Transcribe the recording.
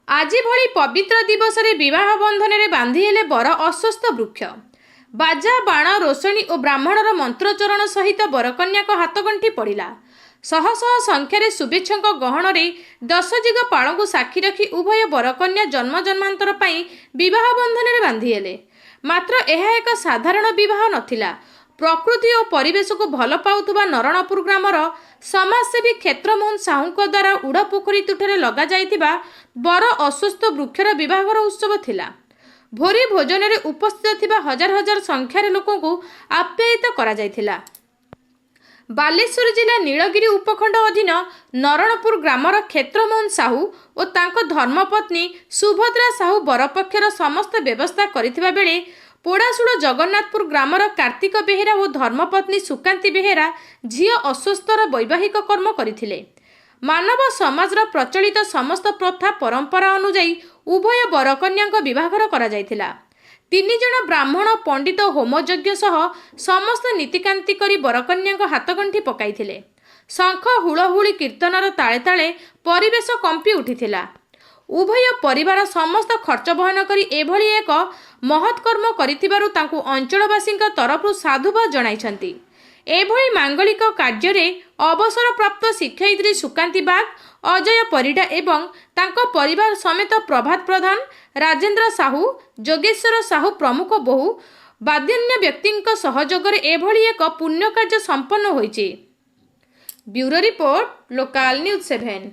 आज भली पवित्र दिवस रे विवाह बंधन रे बांधी हेले बर अस्वस्थ वृक्ष बाजा बाण रोषणी और ब्राह्मणर मंत्रोच्चारण सहित बरकन्या हाथगंठी पड़ा। शह शह संख्यार शुभेच्छा गहन दशजिग पाड़ को साक्षी रखी उभय बरकन्या जन्म जन्मांतर विवाह बंधन रे बांधी हेले। मात्र यह एक साधारण विवाह नथिला। प्रकृति और परिवेश को भल पाउथुबा नरणपुर ग्रामर समाजसेवी क्षेत्रमोहन साहू द्वारा उड़ पोखरी तुठे लगा जाइथिबा बर अस्वस्थ वृक्षर विवाहर उत्सव थिला। भोरी भोजन रे उपस्थित थिबा हजार हजार संख्यार लोकों को आप्यायित करा जाइथिला। बालेश्वर जिला नीलगिरी उपखंड अधीन नरणपुर ग्रामर क्षेत्रमोहन साहू और तांको धर्मपत्नी सुभद्रा साहू बरपक्षर समस्त व्यवस्था करिथिबा बेले पोड़ाशुड़ जगन्नाथपुर ग्रामर कार्तिक बेहेरा और धर्मपत्नी सुकांती बेहेरा झील अस्वस्थर वैवाहिक कर्म करथिले। मानव समाजर प्रचलित समस्त प्रथा परंपरा अनुजाई उभय बरकन्या विवाहर करा जायथिला। 3 जण ब्राह्मण पंडित होमयज्ञ सह समस्त नीतिकांति करी बरकन्या हाथगंठी पकाइथिले। शंख हुलहुली कीर्तनर ताले ताले परिवेश कंपी उठिथिला। उभय परिवार समस्त खर्च बहन करी एभली एक महत्कर्म करिथिबारु तांकु अंचलवासी तरफरु साधुवाद जणाइछंती। एभली मांगलिक कार्य अवसर प्राप्त शिक्षयित्री सुकांती बाग, अजय परिडा एवं तांको परिवार समेत प्रभात प्रधान, राजेंद्र साहू, जोगेश्वर साहू प्रमुख बहु बाध्यन्य व्यक्ति सहयोग एभली एक पुण्य कार्य संपन्न होइछि। Bureau report, local news 7।